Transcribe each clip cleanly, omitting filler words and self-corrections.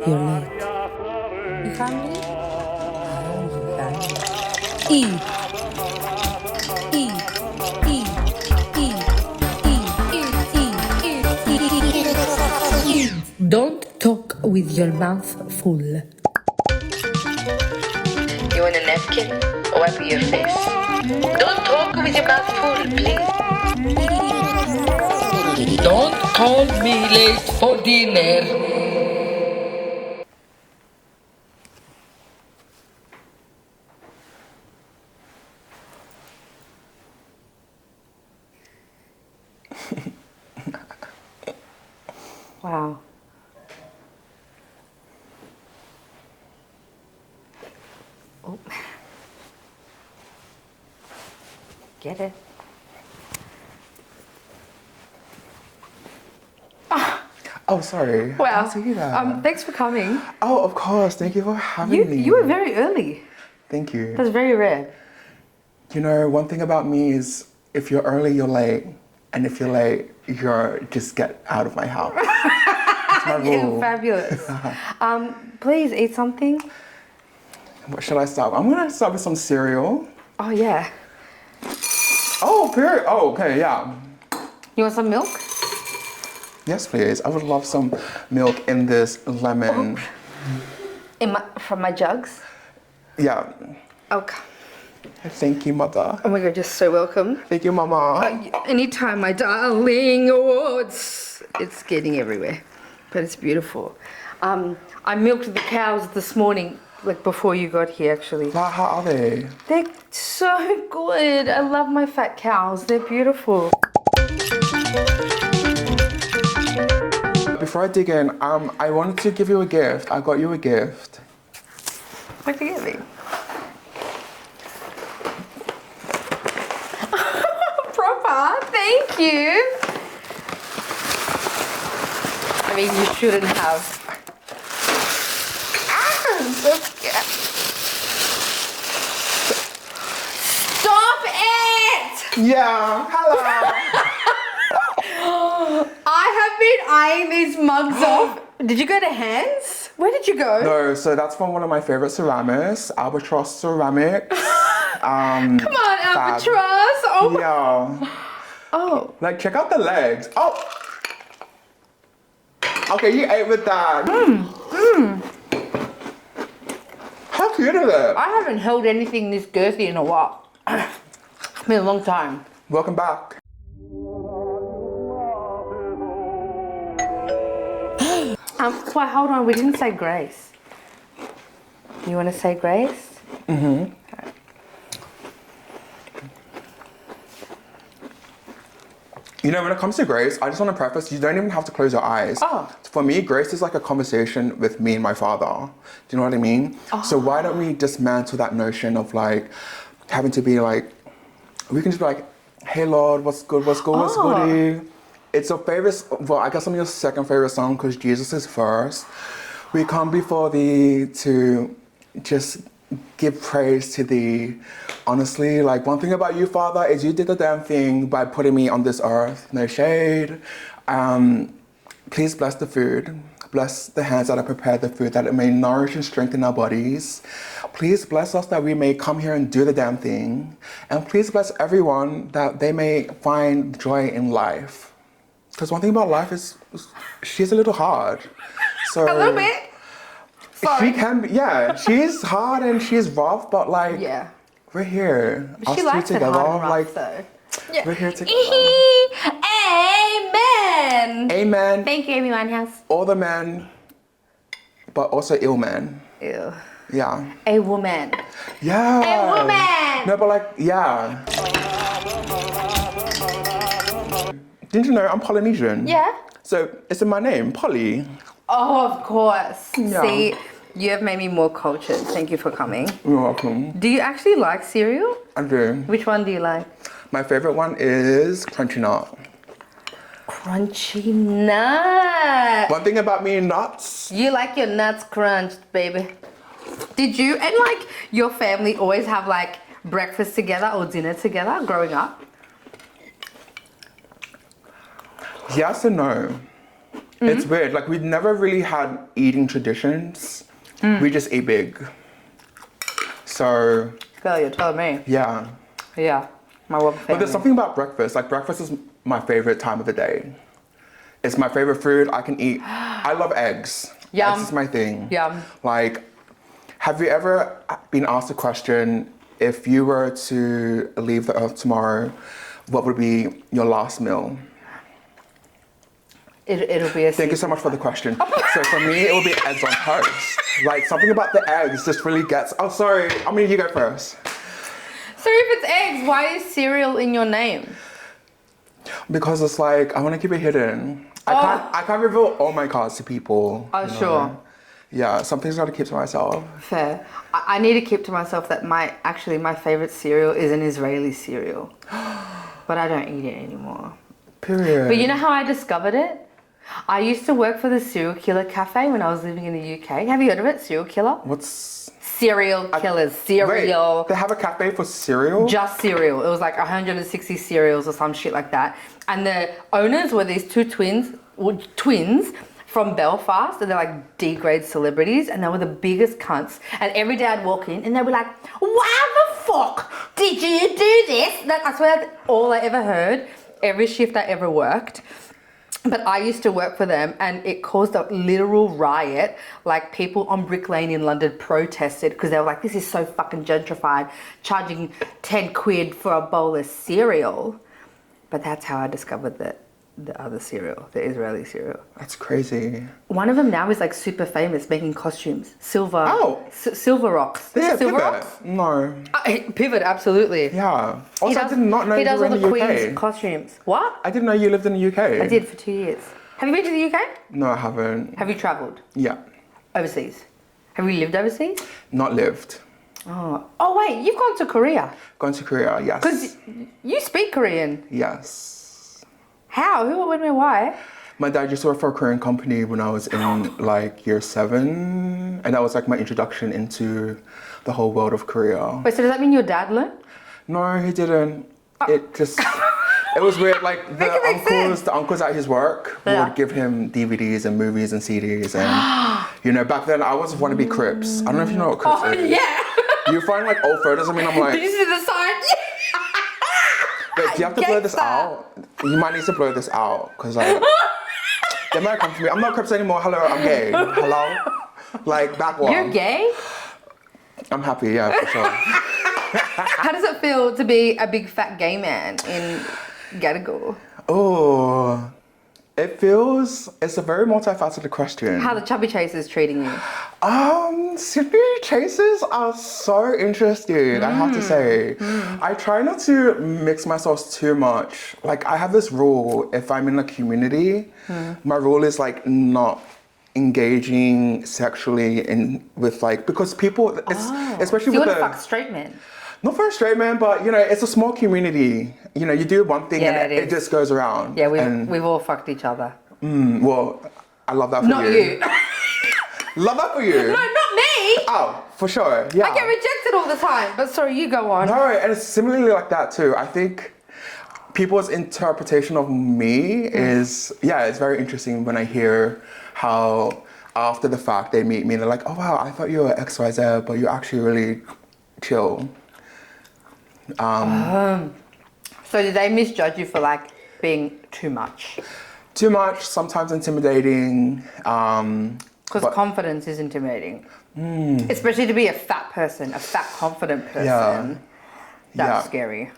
You're late. You can't read? Oh, you can. E. E. E. E. E. Don't talk with your mouth full. You want a napkin? Wipe your face. Don't talk with your mouth full, please. Don't call me late for dinner. Wow. Oh. Get it. Oh, sorry. Wow. I see that. Thanks for coming. Oh, of course. Thank you for having me. You were very early. Thank you. That's very rare. You know, one thing about me is if you're early, you're late. And if you're late, you're just get out of my house. That's my rule. Fabulous. Please eat something. What should I start with? I'm going to start with some cereal. Oh, yeah. Oh, period. Oh, okay, yeah. You want some milk? Yes, please. I would love some milk in this lemon. From my jugs? Yeah. Okay. Thank you, mother. Oh my God, you're so welcome. Thank you, mama. Anytime, my darling. Oh, it's getting everywhere, but it's beautiful. I milked the cows this morning, like before you got here, actually. How are they? They're so good. I love my fat cows. They're beautiful. Before I dig in, I wanted to give you a gift. I got you a gift. What'd you get me? Proper. Thank you. I mean, you shouldn't have. Stop it! Yeah, hello. I have been eyeing these mugs off. Did you go to Hands? Where did you go? No, so that's from one of my favorite ceramics, Albatross Ceramics. Come on, Albatross. Oh. Yeah. Oh. Like, check out the legs. Oh. Okay, you ate with that. How cute is it? I haven't held anything this girthy in a while. It's been a long time. Welcome back. Well, hold on. We didn't say grace. You want to say grace? Mm-hmm. Okay. You know, when it comes to grace, I just want to preface, you don't even have to close your eyes. Oh. For me, grace is like a conversation with me and my father. Do you know what I mean? Oh. So why don't we dismantle that notion of like, having to be like, we can just be like, hey Lord, what's good, what's good, what's goody? It's your favorite, well, I guess I'm your second favorite song because Jesus is first. We come before thee to just give praise to thee. Honestly, like one thing about you, Father, is you did the damn thing by putting me on this earth. No shade. Please bless the food. Bless the hands that have prepared the food, that it may nourish and strengthen our bodies. Please bless us that we may come here and do the damn thing. And please bless everyone that they may find joy in life. Because one thing about life is, she's a little hard. So A little bit. Sorry. she can be, yeah, she's hard and she's rough, but like, Yeah. we're here. But us she two likes it together, hard and rough, like, though. Yeah. we're here together. Amen. Amen. Thank you, everyone. House. All the men, but also ill men. Ew. Yeah. A woman. Yeah. A woman. No, but like, yeah. Didn't you know I'm Polynesian? Yeah. So it's in my name, Polly. Oh, of course. Yeah. See, you have made me more cultured. Thank you for coming. You're welcome. Do you actually like cereal? I do. Which one do you like? My favorite one is Crunchy Nut. Crunchy nut. One thing about me, nuts. You like your nuts crunched, baby. Did you and like your family always have like breakfast together or dinner together growing up? Yes and no. It's weird. Like, we never really had eating traditions. We just ate big. So... Girl, you're telling me. Yeah. Yeah. My one family. But there's something about breakfast. Like, breakfast is my favorite time of the day. It's my favorite food. I can eat. I love eggs. Yum. Eggs is my thing. Yum. Like, have you ever been asked a question, if you were to leave the earth tomorrow, what would be your last meal? It'll be a Thank you so much for the question. So for me, it would be eggs on toast. Like, something about the eggs just really gets... Oh, sorry. I mean, you go first. So if it's eggs, why is cereal in your name? Because it's like, I want to keep it hidden. I can't reveal all my cards to people. Oh, sure. Yeah, some things I gotta keep to myself. Fair. I need to keep to myself that my favorite cereal is an Israeli cereal. But I don't eat it anymore. Period. But you know how I discovered it? I used to work for the Serial Killer Cafe when I was living in the UK. Have you heard of it? Serial Killer? What's... Serial killers. Cereal. Wait, they have a cafe for cereal? Just cereal. It was like 160 cereals or some shit like that. And the owners were these two twins from Belfast, and they're like D-grade celebrities, and they were the biggest cunts. And every day I'd walk in and they'd be like, why the fuck did you do this? That, I swear that's all I ever heard, every shift I ever worked. But I used to work for them, and it caused a literal riot. Like, people on Brick Lane in London protested because they were like, this is so fucking gentrified, charging 10 quid for a bowl of cereal. But that's how I discovered the other cereal, the Israeli cereal. That's crazy. One of them now is like super famous, making costumes. Silver. Oh. Silver Rocks. Yeah, Silver Pivot. Rocks? No. Pivot, absolutely. Yeah. Also, I did not know he you does were all in the the Queen's UK. costumes. What? I didn't know you lived in the UK. I did for 2 years. Have you been to the UK? No, I haven't. Have you travelled? Yeah. Overseas? Have you lived overseas? Not lived. Oh wait, you've gone to Korea. Gone to Korea, yes. Because you speak Korean. Yes. How? Who? When? Why? My dad used to work for a Korean company when I was in like year 7. And that was like my introduction into the whole world of Korea. Wait, so does that mean your dad learned? No, he didn't. It just... It was weird, like the uncles at his work would give him DVDs and movies and CDs, and you know, back then I was wannabe Crips. I don't know if you know what Crips is. Oh yeah. You find like old photos of me and I'm like, Did you see the sign? wait, do you have to blur this out? You might need to blur this out, because like, they might come for me. I'm not Crips anymore, hello, I'm gay. Hello? Like, back one. You're gay? I'm happy, yeah, for sure. How does it feel to be a big fat gay man in Gadigal? Oh, it's a very multifaceted question. How the chubby chasers treating you? Sydney chasers are so interesting, I have to say. I try not to mix myself too much. Like, I have this rule, if I'm in a community, my rule is like not engaging sexually with like, because people, especially So you with want to fuck straight men? Not for a straight man, but you know, it's a small community. You know, you do one thing and it just goes around. Yeah, we've all fucked each other. Well, I love that for Not you. Love that for you. No, not me. Oh, for sure. Yeah. I get rejected all the time. But sorry, you go on. No, and it's similarly like that too. I think people's interpretation of me is, it's very interesting when I hear how after the fact they meet me and they're like, oh wow, I thought you were XYZ, but you're actually really chill. So did they misjudge you for like being too much? Too much, sometimes intimidating. Because confidence is intimidating. Especially to be a fat person, a fat confident person. That's scary.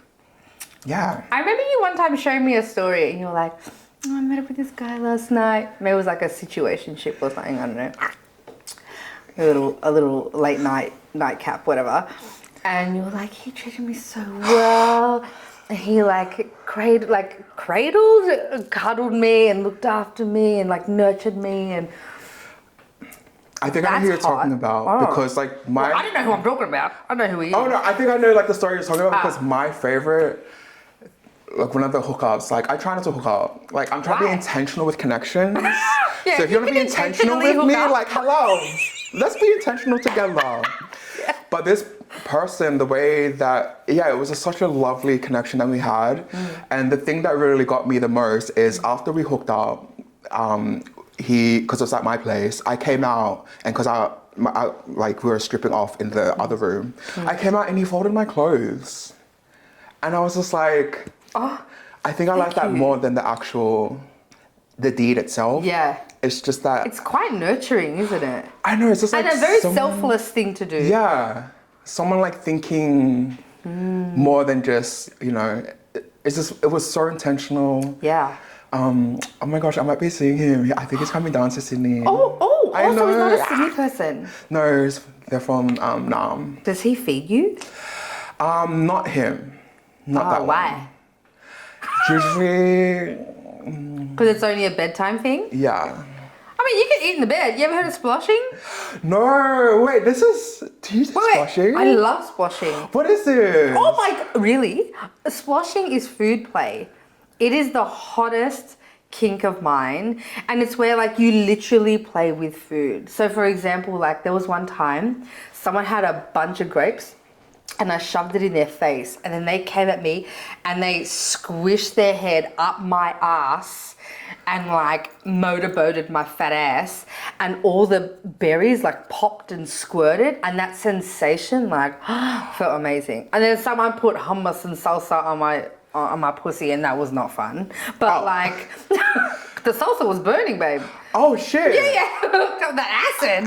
Yeah. I remember you one time showing me a story and you were like, oh, I met up with this guy last night. Maybe it was like a situationship or something, I don't know. A little late night nightcap, whatever. And you were like, he treated me so well. And he like cradled, cuddled me and looked after me and like nurtured me. And I think I know who you're talking about because like I don't know who I'm talking about. I know who he is. Oh no, I think I know like the story you're talking about because my favorite, like one of the hookups, like I try not to hook up. Like I'm trying to be intentional with connections. So if you want to be intentional with me, like hello, let's be intentional together. But this person, the way that, it was such a lovely connection that we had. And the thing that really got me the most is after we hooked up, because it was at my place, I came out and because like we were stripping off in the other room, I came out and he folded my clothes. And I was just like, Oh, I think I like that you. more than the deed itself. yeah. It's just that, It's quite nurturing, isn't it? I know, it's just like And a very someone- selfless thing to do. Yeah. Someone like thinking more than just, you know, it was so intentional. Yeah. Oh my gosh, I might be seeing him. I think he's coming down to Sydney. Oh, I also he's not know. a Sydney person. No, they're from Nam. Does he feed you? Not him. Not that why? one. Usually, Because it's only a bedtime thing? yeah. I mean, you can eat in the bed. You ever heard of splashing? No, wait, do you do splashing? I love splashing. What is it? Oh my god, really? Splashing is food play. It is the hottest kink of mine. And it's where like you literally play with food. So for example, like there was one time someone had a bunch of grapes and I shoved it in their face and then they came at me and they squished their head up my ass and like motorboated my fat ass and all the berries like popped and squirted and that sensation like felt amazing. And then someone put hummus and salsa on my pussy and that was not fun. But like the salsa was burning, babe. Oh shit. Yeah. The acid.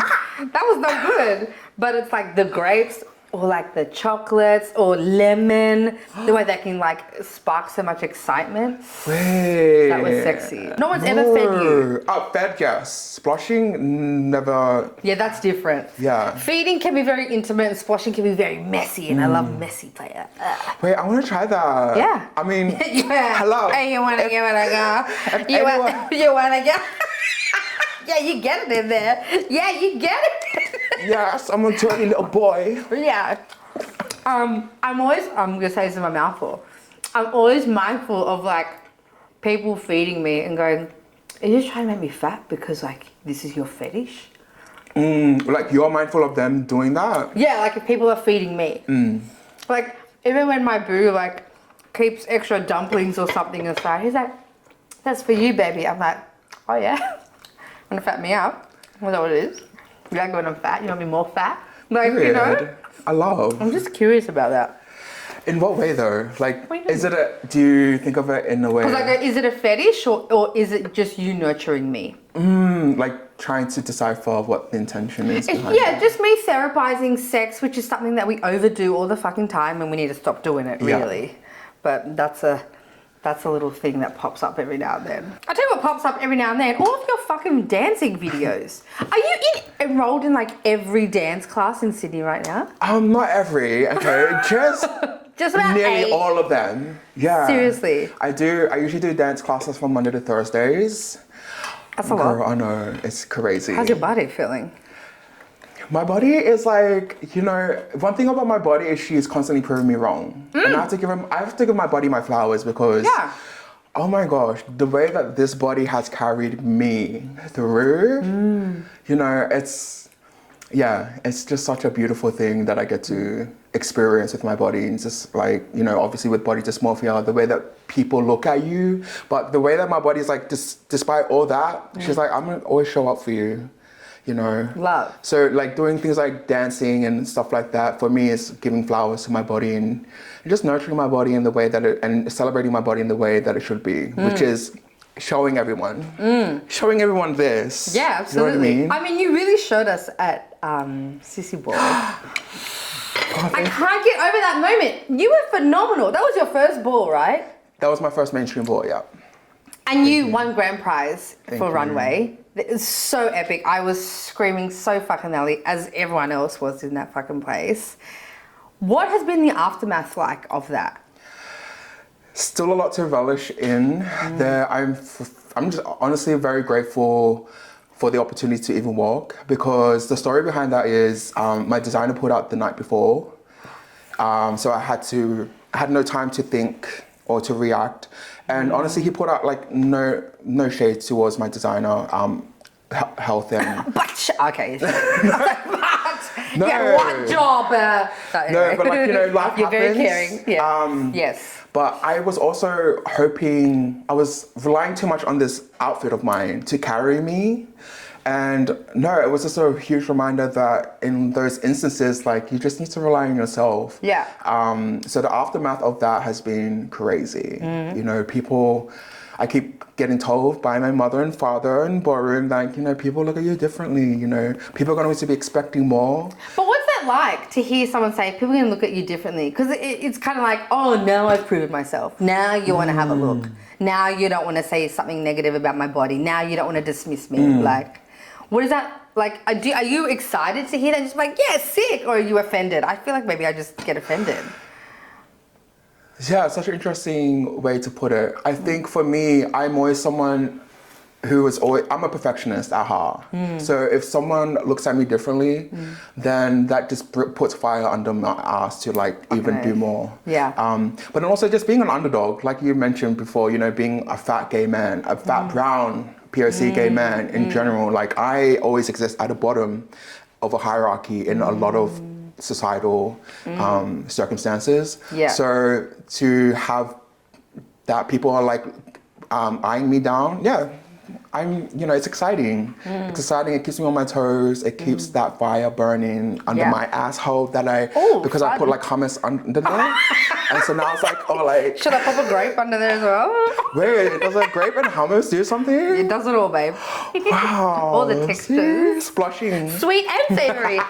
That was no good. But it's like the grapes or like the chocolates or lemon, the way that can like spark so much excitement. Wait. That was sexy. No one's ever fed you. Oh, fed, yes. Splashing, never. Yeah, that's different. Yeah. Feeding can be very intimate and splashing can be very messy and I love messy play. Wait, I want to try that. Yeah. I mean, Yeah. hello. Hey, you wanna give it a go? anyone- You wanna go? Yeah, you get it in there. Yeah, you get it. Yes, I'm a dirty little boy. Yeah. I'm gonna say this in my mouthful. I'm always mindful of like people feeding me and going, are you trying to make me fat because like this is your fetish? Like you're mindful of them doing that? Yeah, like if people are feeding me. Like even when my boo like keeps extra dumplings or something aside, he's like, that's for you, baby. I'm like, oh yeah? Want to fat me up? Is that what it is? You like when I'm fat? You want me more fat? Like, you know? Weird. I love. I'm just curious about that. In what way though? Like, What do you is it do you think of it in a way? Because like, is it a fetish or is it just you nurturing me? Like trying to decipher what the intention is behind Yeah, it. just me therapizing sex, which is something that we overdo all the fucking time and we need to stop doing it, Yeah. really. But that's a little thing that pops up every now and then. I'll tell you what pops up every now and then. All of your fucking dancing videos. Are you enrolled in like every dance class in Sydney right now? Not every, okay, just Just about nearly 8. all of them. Yeah. Seriously? I usually do dance classes from Monday to Thursdays. That's a lot. Girl, I know, it's crazy. How's your body feeling? My body is like, you know, one thing about my body is she is constantly proving me wrong. And I have to give my body my flowers because, Yeah. oh my gosh, the way that this body has carried me through, you know, it's just such a beautiful thing that I get to experience with my body. And just like, you know, obviously with body dysmorphia, the way that people look at you, but the way that my body is like, despite all that, she's like, I'm gonna always show up for you. You know, Love. So like doing things like dancing and stuff like that for me is giving flowers to my body and just nurturing my body in the way that and celebrating my body in the way that it should be, which is showing everyone this. Yeah, absolutely. You know what I mean? You really showed us at Sissy Ball. I can't get over that moment. You were phenomenal. That was your first ball, right? That was my first mainstream ball, yeah. And you won grand prize Thank for you. Runway. It was so epic. I was screaming so fucking loudly, as everyone else was in that fucking place. What has been the aftermath like of that? Still a lot to relish in there. I'm just honestly very grateful for the opportunity to even walk, because the story behind that is my designer pulled out the night before. So I had no time to think or to react. And honestly, he put out like no shade towards my designer, health and... Okay. I was like, what? No. Yeah, what job? No, but like, you know, life You're happens. very caring. Yeah. Yes. But I was also hoping, I was relying too much on this outfit of mine to carry me. And no, it was just a huge reminder that in those instances, like, you just need to rely on yourself. Yeah. So the aftermath of that has been crazy. You know, people, I keep getting told by my mother and father in Ballroom, like, you know, people look at you differently, you know, people are going to be expecting more. But what's that like to hear someone say people are going to look at you differently? Because it's kind of like, oh, now I've proven myself. Now you want to have a look. Now you don't want to say something negative about my body. Now you don't want to dismiss me. Like, what is that like? Are you excited to hear that? Just like, yeah, sick, or are you offended? I feel like maybe I just get offended. Yeah, it's such an interesting way to put it. I think for me, I'm always someone who is always, I'm a perfectionist at heart. So if someone looks at me differently, then that just puts fire under my ass to like even do more. Yeah. But then also just being an underdog, like you mentioned before, you know, being a fat gay man, a fat brown POC gay man in general, like I always exist at the bottom of a hierarchy in a lot of societal circumstances. Yeah. So to have that people are like eyeing me down, yeah, you know, it's exciting. It's exciting. It keeps me on my toes. It keeps that fire burning under my asshole that because I put like hummus under there. And so now it's like, oh, like. Should I pop a grape under there as well? Wait, does a grape and hummus do something? It does it all, babe. Wow. All the textures. Splushing. Sweet and savory.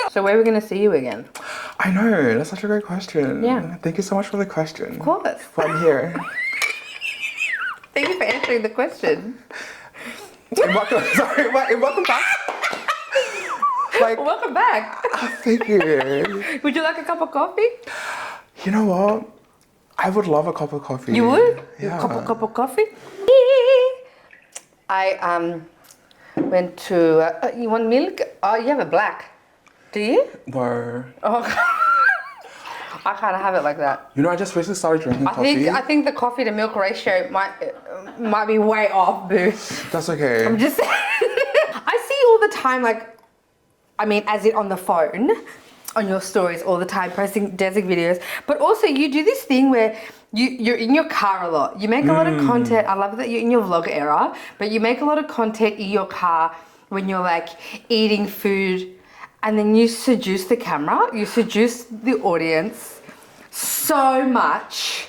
So where are we going to see you again? I know, that's such a great question. Yeah. Thank you so much for the question. Of course. Well, I'm here. Thank you for answering the question. And welcome back. Like, Welcome back. thank you. Would you like a cup of coffee? You know what? I would love a cup of coffee. You would? Yeah. A cup of coffee? I went to, you want milk? Oh, you have a black. Do you? No. Oh, I can't have it like that. You know, I just recently started drinking coffee. I think the coffee to milk ratio might be way off, boo. That's okay. I'm just I see all the time, like, I mean, as in on the phone, on your stories all the time, posting dancing videos. But also you do this thing where you're in your car a lot. You make a lot of content. I love that you're in your vlog era, but you make a lot of content in your car when you're like eating food, and then you seduce the camera, you seduce the audience so much.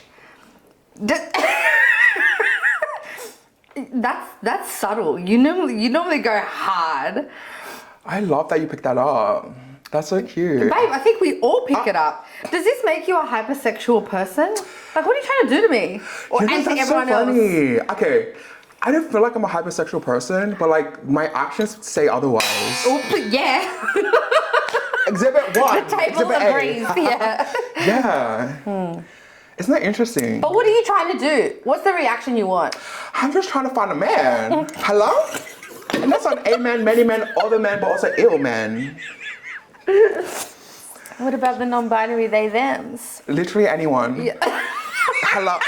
That's subtle. You normally go hard. I love that you picked that up. That's so cute. Babe, I think we all pick it up. Does this make you a hypersexual person? Like, what are you trying to do to me? Or You know, and to that's everyone so else? funny. Okay, I don't feel like I'm a hypersexual person, but like my actions say otherwise. Oh, yeah. Exhibit 1. The table Exhibit A. agrees, yeah. Yeah. Isn't that interesting? But what are you trying to do? What's the reaction you want? I'm just trying to find a man. Hello? And that's not a man, many men, other men, but also ill men. What about the non-binary they thems? Literally anyone. Yeah. Hello?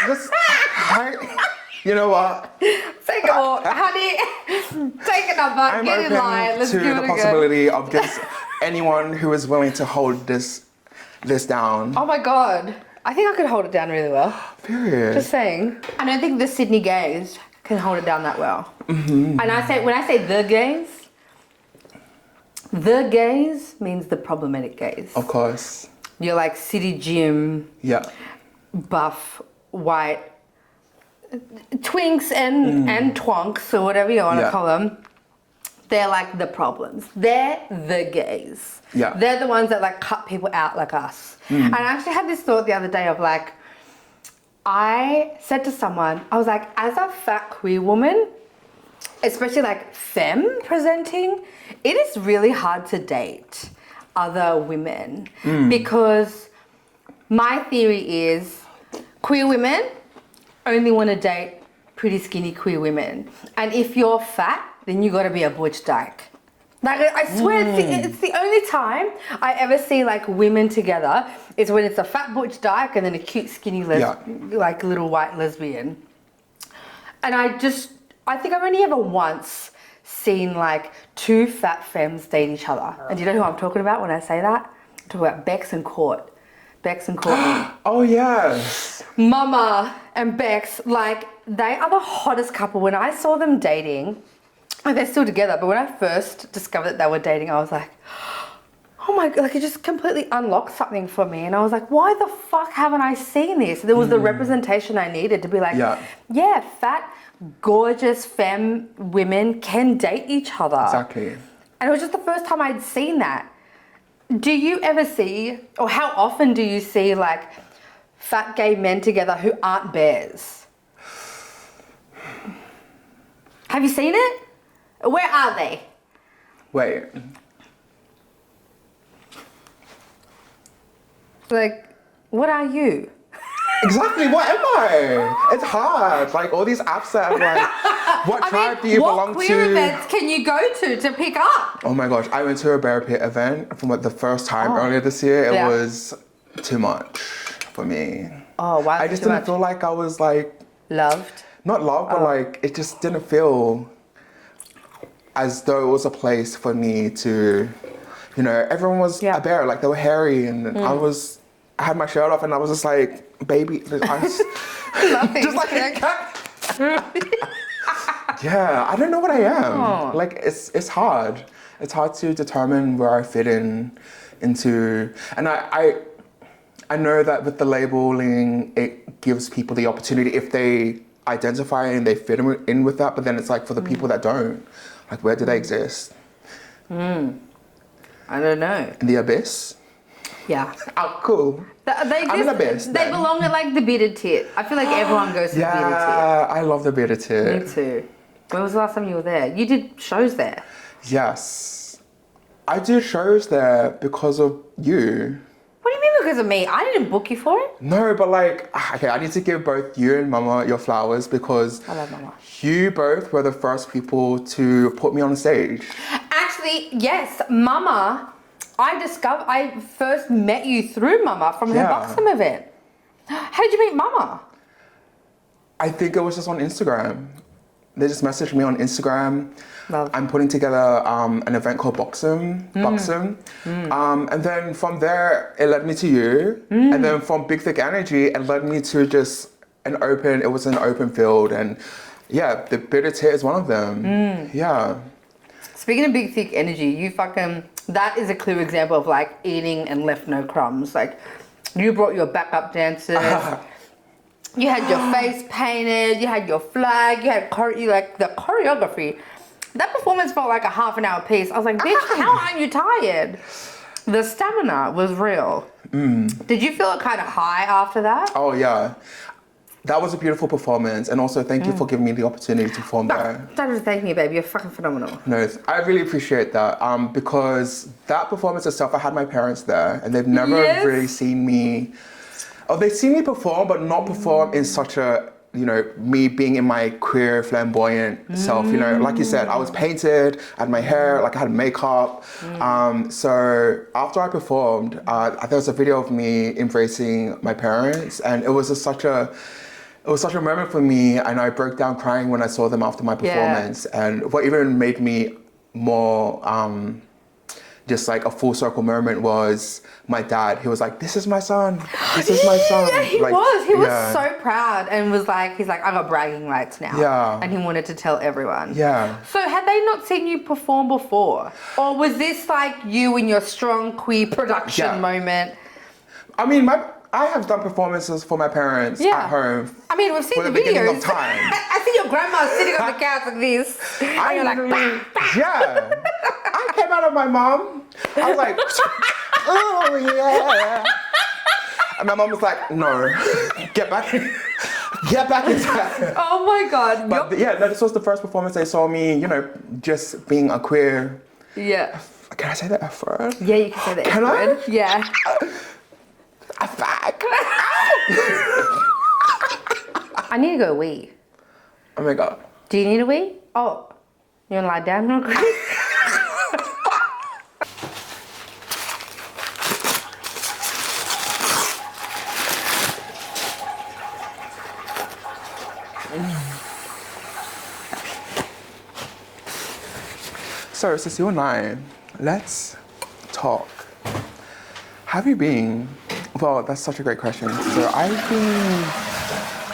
You know what? Take a walk, honey. Take a number. I'm Get in line. open Let's to give it the a go. possibility of just anyone who is willing to hold this down. Oh my god. I think I could hold it down really well. Period. Just saying. I don't think the Sydney gays can hold it down that well. And when I say the gays means the problematic gays. Of course. You're like city gym, Yeah. buff, white, twinks and twonks or whatever you want to call them. They're like the problems. They're the gays. Yeah. They're the ones that like cut people out like us. And I actually had this thought the other day of like, I said to someone, I was like, as a fat queer woman, especially like femme presenting, it is really hard to date other women because my theory is queer women only want to date pretty skinny queer women. And if you're fat, then you got to be a butch dyke. Like, I swear, it's the only time I ever see like women together is when it's a fat butch dyke and then a cute skinny like little white lesbian. And I think I've only ever once seen like two fat femmes date each other. And do you know who I'm talking about when I say that? I'm talking about Bex and Court. Bex and Courtney. Oh, yes. Mama and Bex, like, they are the hottest couple. When I saw them dating, like, they're still together, but when I first discovered that they were dating, I was like, oh my God, like, it just completely unlocked something for me. And I was like, why the fuck haven't I seen this? There was the representation I needed to be like, yeah, fat, gorgeous femme women can date each other. Exactly. And it was just the first time I'd seen that. Do you ever see, or how often do you see, like, fat gay men together who aren't bears? Have you seen it? Where are they? Wait. Like, what are you? Exactly, what am I? It's hard. Like, all these apps that are like, what tribe do you belong what queer to? events can you go to pick up? Oh my gosh, I went to a Bear Pit event from like the first time earlier this year. It was too much for me. Oh, wow. I just didn't feel like I was like... Loved? Not loved, but like, it just didn't feel as though it was a place for me to, you know, everyone was a bear, like they were hairy and I had my shirt off and I was just like, baby, I just, just like a cat. Yeah, I don't know what I am. Like, it's hard. It's hard to determine where I fit into, and I know that with the labeling, it gives people the opportunity if they identify and they fit in with that, but then it's like for the people that don't, like, where do they exist? I don't know. In the abyss? Yeah. Oh, cool. I'm in the abyss. They belong at like the bearded tit. I feel like everyone goes to the bearded tit. Yeah, I love the bearded tit. Me too. When was the last time you were there? You did shows there. Yes. I do shows there because of you. What do you mean because of me? I didn't book you for it. No, but like, okay, I need to give both you and Mama your flowers because I love Mama. You both were the first people to put me on stage. Actually, yes, Mama. I first met you through Mama from her Buxom event. How did you meet Mama? I think it was just on Instagram. They just messaged me on Instagram. Love. I'm putting together an event called Buxom. And then from there, it led me to you. And then from Big Thick Energy, it led me to just an open field. And yeah, the bearded tit is one of them. Yeah. Speaking of Big Thick Energy, that is a clear example of like eating and left no crumbs. Like, you brought your backup dancers. You had your face painted, you had your flag, you had the choreography. That performance felt like a half an hour piece. I was like, bitch, how aren't you tired? The stamina was real. Did you feel kind of high after that? Oh yeah. That was a beautiful performance, and also thank you for giving me the opportunity to perform there. Don't just thank me, baby. You're fucking phenomenal. No, I really appreciate that because that performance itself, I had my parents there, and they've never really seen me. Oh, they've seen me perform, but not perform in such a, you know, me being in my queer, flamboyant self. You know, like you said, I was painted, I had my hair, like I had makeup. So after I performed, there was a video of me embracing my parents, and it was just such a moment for me, and I broke down crying when I saw them after my performance. And what even made me more just like a full circle moment was my dad. He was like, "This is my son. This is my son." Yeah, he like, was. He was so proud and was like, he's like, "I got bragging rights now." Yeah. And he wanted to tell everyone. Yeah. So had they not seen you perform before? Or was this like you in your strong queer production moment? I mean, I have done performances for my parents at home. I mean, we've seen the videos. Of time. I see your grandma sitting on the couch like this. And you're like, bah, bah. Yeah. I came out of my mom. I was like, oh yeah. And my mom was like, no, get back inside. Oh my God. But this was the first performance they saw me, you know, just being a queer. Yeah. Can I say the F word? Yeah, you can say the F word. Can I? Yeah. A fag. I need to go wee. Oh my God. Do you need a wee? Oh, you want to lie down real quick? So, Cecile and I, let's talk. Have you been? Well, that's such a great question. So I've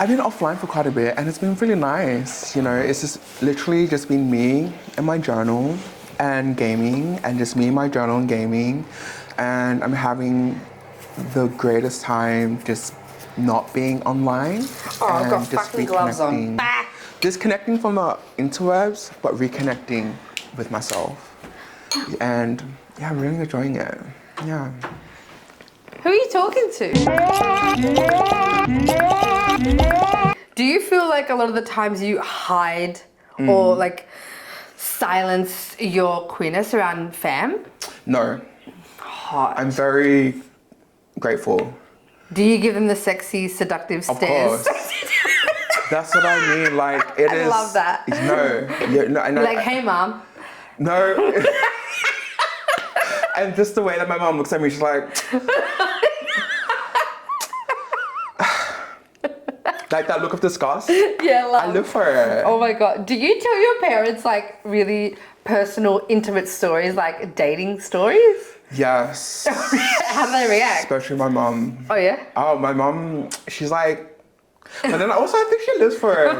been offline for quite a bit, and it's been really nice. You know, it's just literally just been me and my journal and gaming, and just me and my journal and gaming, and I'm having the greatest time just not being online. Oh, I've and got just fucking gloves on. Bah! Disconnecting from the interwebs, but reconnecting with myself. And yeah, I'm really enjoying it. Yeah. Who are you talking to? Do you feel like a lot of the times you hide or like silence your queerness around fam? No. Hot. I'm very grateful. Do you give them the sexy, seductive Of stares? course. That's what I mean. Like, it is. I love that. No. Yeah, no, I know. Like, hey, mom. No. And just the way that my mom looks at me, she's like. Like that look of disgust. Yeah, love. I live for it. Oh my God. Do you tell your parents like really personal, intimate stories, like dating stories? Yes. How do they react? Especially my mom. Oh, yeah? Oh, my mom, she's like, but then also I think she lives for it.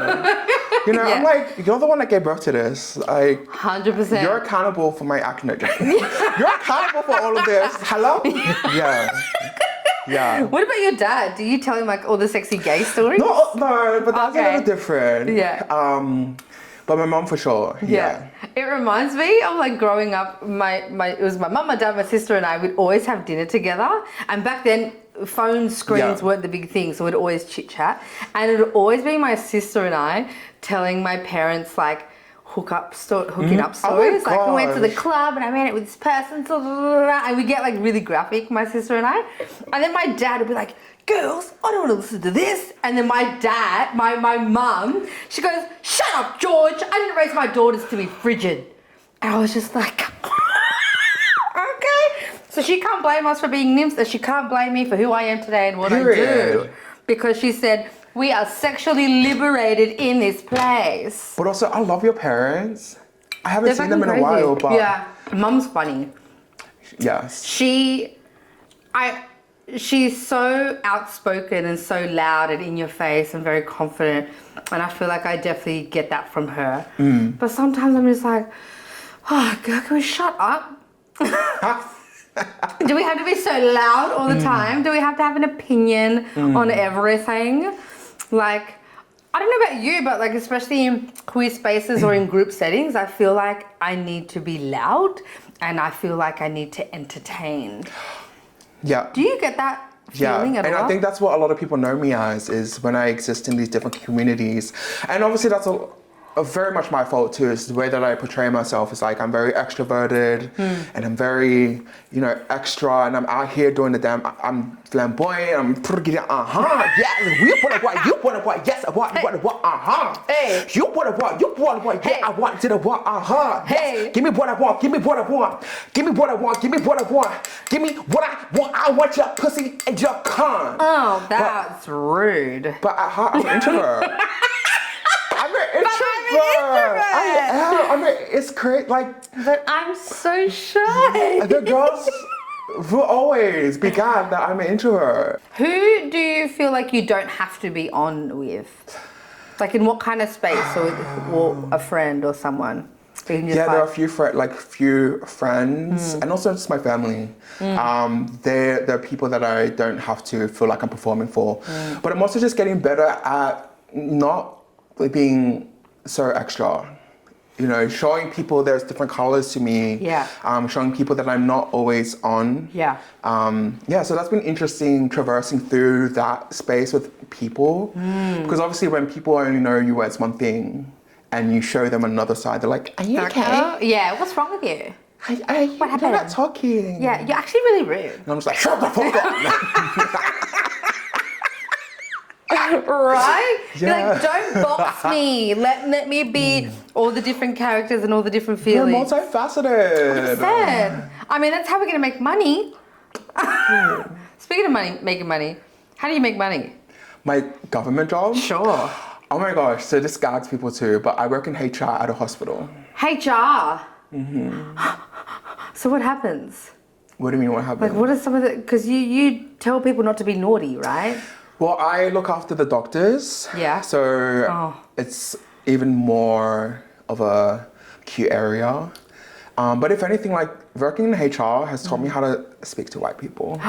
You know, Yeah. I'm like, you're the one that gave birth to this. Like, 100%. you're accountable for my acne. You're accountable for all of this. Hello? Yeah. Yeah. What about your dad? Do you tell him like all the sexy gay stories? No, but that's a Okay. little different. Yeah. But my mom for sure. Yeah. It reminds me of like growing up, it was my mum, my dad, my sister and I would always have dinner together. And back then phone screens weren't the big thing, so we'd always chit chat. And it would always be my sister and I telling my parents like hooking up stories. Like we went to the club and I ran it with this person, and we get like really graphic, my sister and I. And then my dad would be like, girls, I don't want to listen to this. And then my dad, my mum, she goes, shut up, George. I didn't raise my daughters to be frigid. And I was just like, okay. So she can't blame us for being nymphs, and she can't blame me for who I am today and what I do. Because she said, we are sexually liberated in this place. But also, I love your parents. I haven't seen them in a while, but... Yeah, mum's funny. Yes. She's so outspoken and so loud and in your face and very confident, and I feel like I definitely get that from her. But sometimes I'm just like, oh girl, can we shut up? Do we have to be so loud all the time? Do we have to have an opinion on everything? Like, I don't know about you, but like especially in queer spaces or in group settings, I feel like I need to be loud and I feel like I need to entertain. Yeah. Do you get that feeling at all? And I think that's what a lot of people know me as, is when I exist in these different communities. And obviously that's a very much my fault too, is the way that I portray myself is like I'm very extroverted and I'm very, you know, extra, and I'm out here doing the damn, I'm flamboyant, I'm yeah, you want what, yes, I want, Hey. You want what, yeah, Hey. I want to the what, Hey. Give me what I want, give me what I want, give me what I want, give me what I want, give me what I want your pussy and your con. Oh, that's rude. But at heart, I'm an introvert. I'm an introvert. I am. It's great. Like, But I'm so shy. the girls will always be glad that I'm an introvert. Who do you feel like you don't have to be on with? Like in what kind of space, or a friend or someone? So you can just Yeah, like, there are a few friends, and also just my family. They're people that I don't have to feel like I'm performing for. But I'm also just getting better at not being so extra. You know, showing people there's different colors to me. Yeah. Showing people that I'm not always on. Yeah. So that's been interesting, traversing through that space with people. Because obviously when people only know you as one thing and you show them another side, they're like, are you okay? Yeah, what's wrong with you? What happened? You're not talking. Yeah, you're actually really rude. And I'm just like, shut the fuck up. Right? Yeah. You're like, don't box me. Let me be all the different characters and all the different You're feelings. multifaceted. Sad. I mean, that's how we're gonna make money. Speaking of money, making money, how do you make money? My government job? Sure. Oh my gosh, so this gags people too, but I work in HR at a hospital. HR. So what happens? What do you mean, what happened? Like, what are some of the... Because you tell people not to be naughty, right? Well, I look after the doctors. Yeah. So it's even more of a cute area. But if anything, like working in HR has taught me how to speak to white people. So.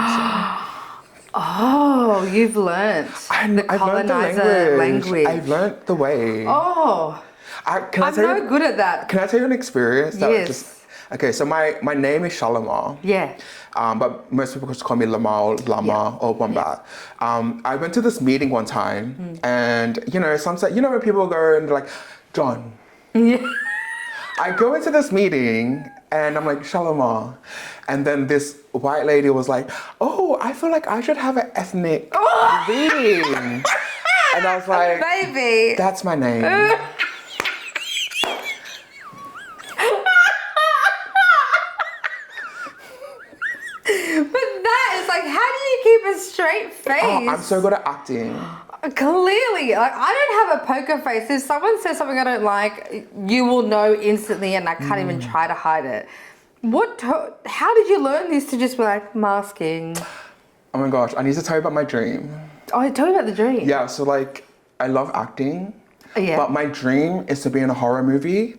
Oh, you've learnt the colonizer language. I've learnt the way. Oh, I'm no good at that. Can I tell you an experience? That Yes. Okay, so my name is Lamah. Yeah. But most people just call me Lamah or Lamah or Wombat. I went to this meeting one time and, you know, when people go and they're like, John. Yeah. I go into this meeting and I'm like, Shalomah. And then this white lady was like, oh, I feel like I should have an ethnic reading. And I was like, Baby. that's my name. But that is like, how do you keep a straight face? Oh, I'm so good at acting. Clearly, like, I don't have a poker face. If someone says something I don't like, you will know instantly, and I can't even try to hide it. How did you learn this to just be like masking? Oh my gosh, I need to tell you about my dream. Oh, tell me about the dream. Yeah, so like, I love acting. Yeah. But my dream is to be in a horror movie.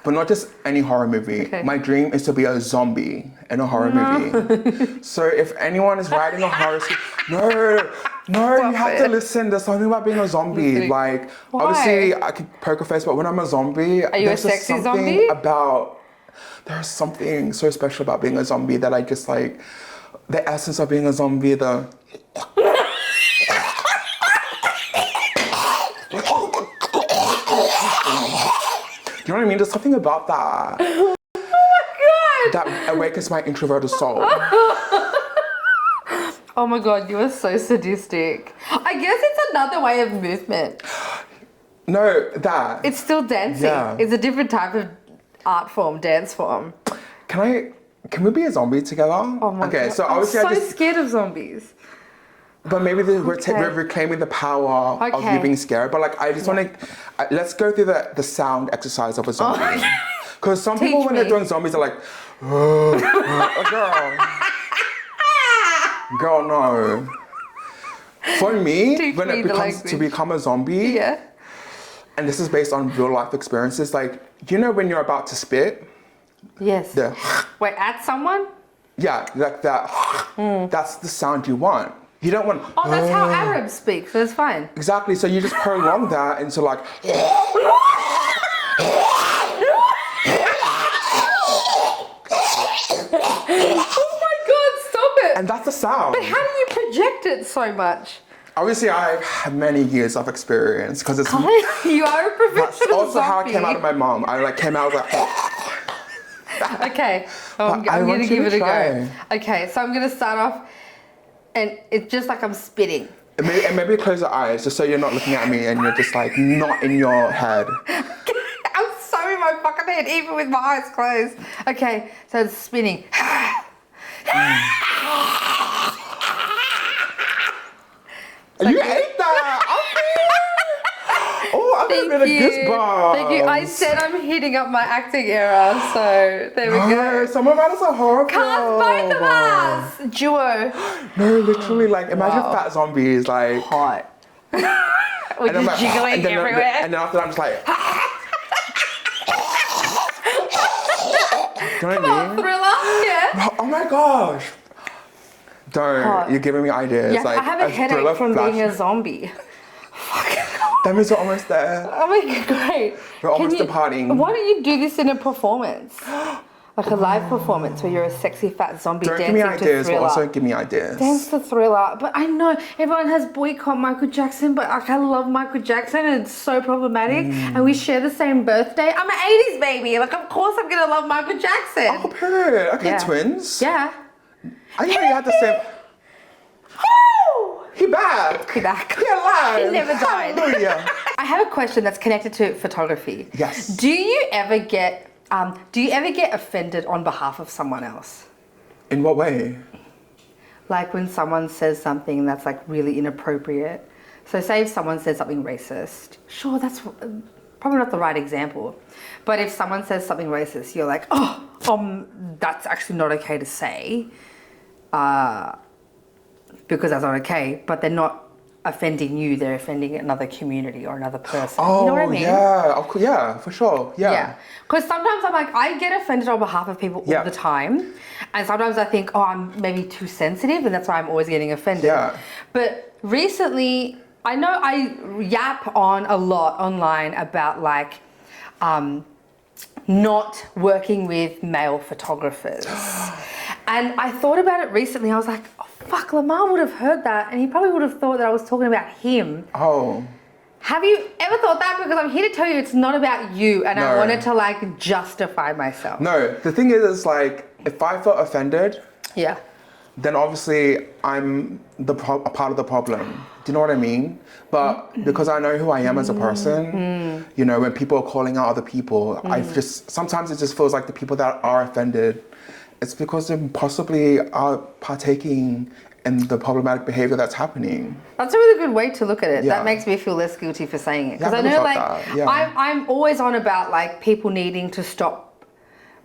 But not just any horror movie. Okay. My dream is to be a zombie in a horror movie. So if anyone is writing a horror no, you have to listen. There's something about being a zombie. Like, why? obviously I could poker face, but when I'm a zombie, Are you a sexy zombie? There's something so special about being a zombie that I just like, the essence of being a zombie, the... Do you know what I mean? There's something about that. Oh my God. That awakens my introverted soul. Oh my God, you are so sadistic. I guess it's another way of movement. No, that. It's still dancing. Yeah. It's a different type of art form, dance form. Can we be a zombie together? Oh my God. So I'm obviously so I just... scared of zombies. But maybe we're reclaiming the power of you being scared. But like, I just want to... let's go through the sound exercise of a zombie. Because some people, when they're doing zombies, are like... Girl, no. For me, when it becomes to become a zombie... Yeah. And this is based on real life experiences. Like, you know when you're about to spit? Yes. Wait, at someone? Yeah, like that. That's the sound you want. You don't want... Oh, that's how Arabs speak, so it's fine. Exactly, so you just prolong that into like... Oh my God, stop it. And that's the sound. But how do you project it so much? Obviously, I've had many years of experience because it's... You are a That's professional also how I zombie. came out of my mom. I like came out like... Okay, I'm I going want to you give to it a try. go. Okay, so I'm going to start off, and it's just like I'm spitting. And maybe close your eyes just so you're not looking at me and you're just like not in your head. I'm so in my fucking head, even with my eyes closed. Okay, so it's spinning. You ate that! Oh, I'm Thank getting a you. goosebumps. Thank you. I said I'm hitting up my acting era, so there we go. Some of us are horrible. Cast both of us! Duo. No, literally, like, imagine fat zombies, like... Hot. We're and I'm just jiggling and then, everywhere. And then after that, I'm just like... Do you know what I mean? Thriller, yeah. Oh my gosh. Don't. Hot. You're giving me ideas. Yeah, like, I have a headache thriller from flash. being a zombie. That means we're almost there. Oh my God, great. We're almost departing. Why don't you do this in a performance? Like a live performance where you're a sexy fat zombie Don't give dancing me ideas, to but Thriller. also give me ideas. Dance to Thriller. But I know everyone has boycott Michael Jackson, but like I love Michael Jackson and it's so problematic. And we share the same birthday. I'm an 80s baby. Like, of course I'm going to love Michael Jackson. Oh, period. Okay, Yeah. twins. Yeah. I didn't know you had the same... He back. He back. He alive. He never died. Hallelujah. I have a question that's connected to photography. Yes. Do you ever get offended on behalf of someone else? In what way? Like when someone says something that's like really inappropriate. So say if someone says something racist, sure, probably not the right example. But if someone says something racist, you're like, that's actually not okay to say, because that's not okay. But they're not offending you; they're offending another community or another person. Oh, you know what I mean? yeah, of course, yeah, for sure, yeah. Because sometimes I'm like, I get offended on behalf of people all the time, and sometimes I think, I'm maybe too sensitive, and that's why I'm always getting offended. Yeah. But recently, I know I yap on a lot online about like, not working with male photographers. And I thought about it recently. I was like, oh, fuck, Lamar would have heard that and he probably would have thought that I was talking about him. Oh. Have you ever thought that? Because I'm here to tell you it's not about you, and I wanted to like justify myself. No, the thing is like, if I felt offended, then obviously I'm a part of the problem. Do you know what I mean? But because I know who I am as a person, you know, when people are calling out other people, sometimes it just feels like the people that are offended, it's because they possibly are partaking in the problematic behavior that's happening. That's a really good way to look at it. That makes me feel less guilty for saying it. Because I know like, I'm always on about like people needing to stop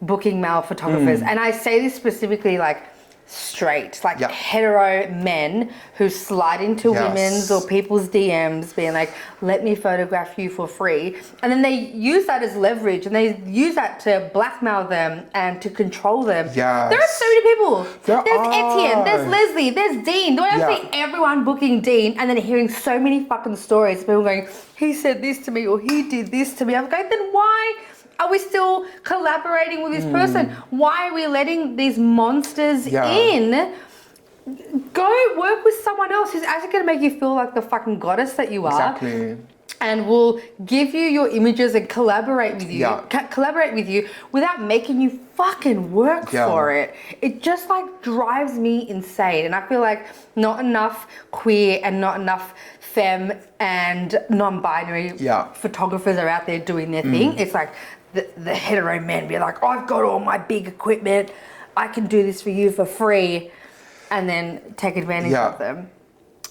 booking male photographers. And I say this specifically like straight, like hetero men who slide into women's or people's DMs being like, let me photograph you for free. And then they use that as leverage and they use that to blackmail them and to control them. There are so many people. There's Etienne, there's Leslie, there's Dean. Do I have to see everyone booking Dean and then hearing so many fucking stories of people going, he said this to me or he did this to me. I'm going, then why are we still collaborating with this person? Why are we letting these monsters in? Go work with someone else who's actually going to make you feel like the fucking goddess that you are. Exactly. And will give you your images and collaborate with you. Collaborate with you without making you fucking work for it. It just like drives me insane. And I feel like not enough queer and not enough femme and non-binary photographers are out there doing their thing. It's like the hetero men be like, I've got all my big equipment, I can do this for you for free, and then take advantage of them.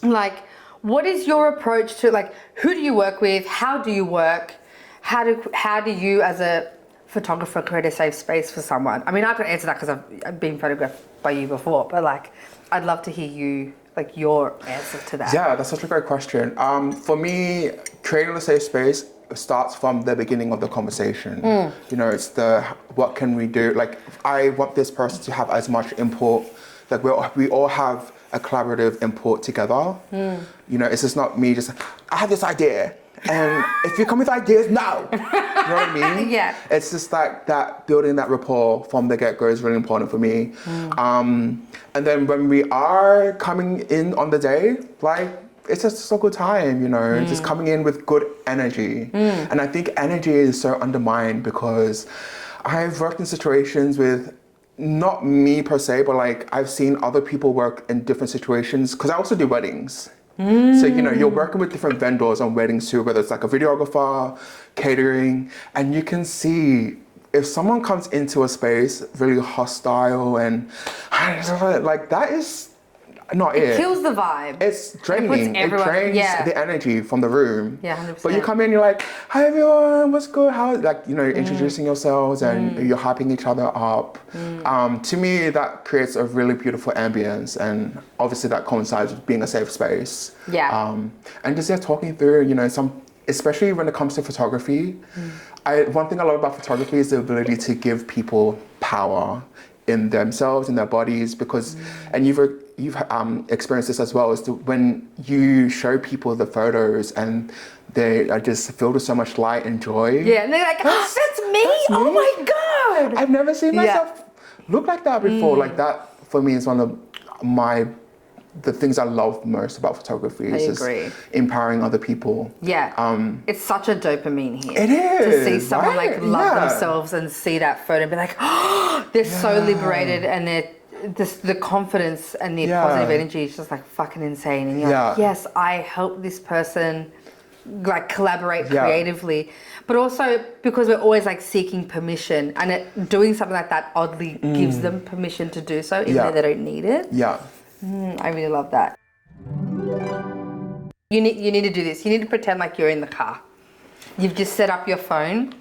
Like, what is your approach to like, who do you work with? How do you work? How do you as a photographer create a safe space for someone? I mean, I can answer that because I've been photographed by you before, but like, I'd love to hear you, like your answer to that. Yeah, that's such a great question. For me, creating a safe space starts from the beginning of the conversation. You know, it's what can we do? Like, I want this person to have as much input. Like we all have a collaborative input together. You know, it's just not me just, I have this idea. And if you come with ideas, no. You know what I mean? It's just like that building that rapport from the get-go is really important for me. And then when we are coming in on the day, like, it's just a good time, you know, just coming in with good energy. And I think energy is so undermined because I've worked in situations with, not me per se, but like I've seen other people work in different situations because I also do weddings. So, you know, you're working with different vendors on weddings too, whether it's like a videographer, catering, and you can see if someone comes into a space really hostile and like that is not it. It kills the vibe. It's draining. It drains the energy from the room. 100%. But you come in, you're like, hi everyone, what's good? How, like, you know, introducing yourselves and you're hyping each other up. To me, that creates a really beautiful ambience, and obviously that coincides with being a safe space. And just talking through, you know, especially when it comes to photography. One thing I love about photography is the ability to give people power in themselves, in their bodies, because, and you've experienced this as well, is when you show people the photos and they are just filled with so much light and joy. And they're like, that's me! Oh my God! I've never seen myself look like that before. Like that, for me, is one of the things I love most about photography. Is just empowering other people. It's such a dopamine hit. It is. To see someone like love themselves and see that photo and be like, oh, they're so liberated, and they're the confidence and the positive energy is just like fucking insane. And you're like, yes, I help this person like collaborate creatively, but also because we're always like seeking permission, and doing something like that oddly gives them permission to do so, even though they don't need it. I really love that. You need to do this. You need to pretend like you're in the car. You've just set up your phone.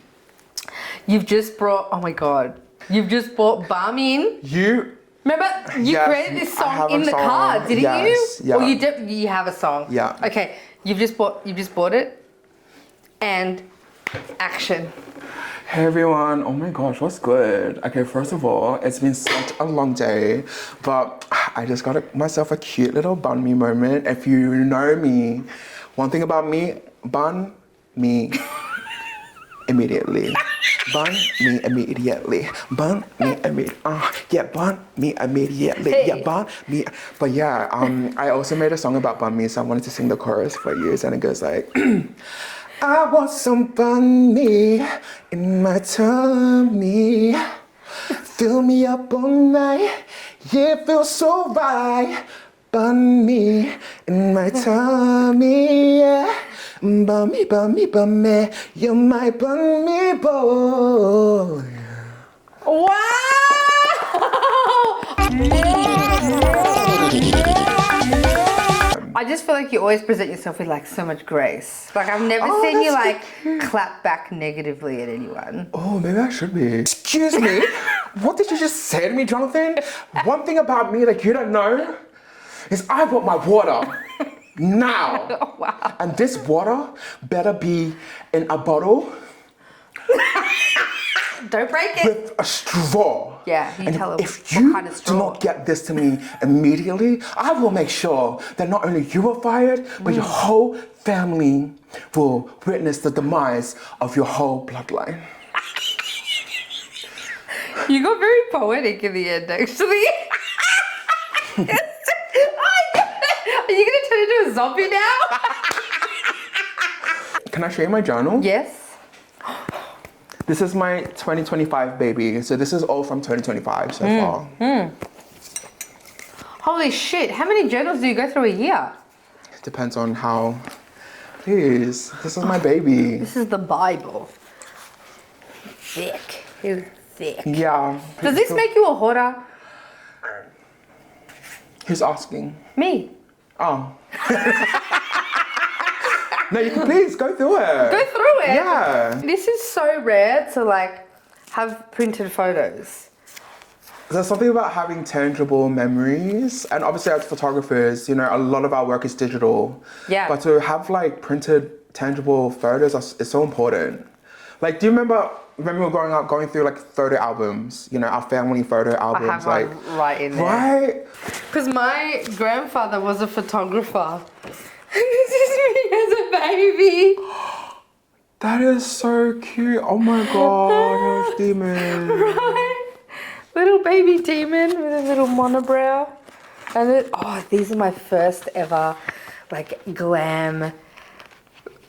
You've just brought, oh my God. You've just brought Barmin. Remember, you Yes, created this I song have in a the song. car, didn't Yes, you? yeah. Or you have a song. Yeah. Okay, you've just bought it. And action. Hey everyone, oh my gosh, what's good? Okay, first of all, it's been such a long day, but I just got myself a cute little bun me moment. If you know me, one thing about me, bun me immediately. Bun me immediately. Bun me immediately. Yeah, bun me immediately. Hey. Yeah, bun me. But yeah, I also made a song about bun me, so I wanted to sing the chorus for you. And it goes like, I want some bun me in my tummy. Fill me up all night. Yeah, it feels so right. Bun me in my tummy. Yeah. Bun me, bun me, bun me. You're my bun me boy. Wow! I just feel like you always present yourself with like so much grace. Like I've never seen you that's like so cute. clap back negatively at anyone. Oh, maybe I should be. Excuse me? What did you just say to me, Jonathan? One thing about me that you don't know is I bought my water now. Oh, wow. And this water better be in a bottle Don't break it. with a straw. Yeah, you and tell her if what you kind of do straw. not get this to me immediately, I will make sure that not only you are fired, but your whole family will witness the demise of your whole bloodline. You got very poetic in the end, actually. Are you gonna turn into a zombie now? Can I show you my journal? Yes. This is my 2025 baby. So this is all from 2025 so far. Holy shit! How many journals do you go through a year? Depends on how. Please, this is my baby. This is the Bible. Thick. It's thick. Yeah. Does this make you a hoarder? Who's asking? Me. Oh. No, you can please go through it. Go through it. Yeah. This is so rare to like have printed photos. There's something about having tangible memories, and obviously as photographers, you know, a lot of our work is digital. Yeah. But to have like printed tangible photos is so important. Like, do you remember when we were growing up, going through like photo albums? You know, our family photo albums. I have like, one right in there. right? Because my grandfather was a photographer. This is me as a baby. That is so cute. Oh my god, demon. Right? Little baby demon with a little monobrow. And it, these are my first ever like glam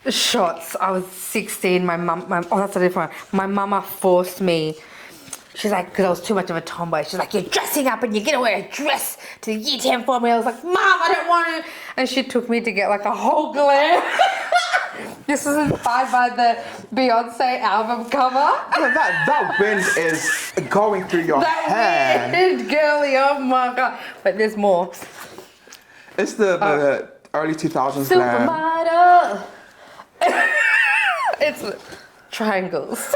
shots. I was 16. My that's a different one. My mama forced me. She's like, because I was too much of a tomboy. She's like, you're dressing up and you're gonna wear a dress to the year 10 for me. I was like, Mom, I don't want to. And she took me to get like a whole glam. This was inspired by the Beyonce album cover. That wind is going through your hair. That weird girly, oh my god. But there's more. It's the early 2000s glam. Supermodel. It's triangles.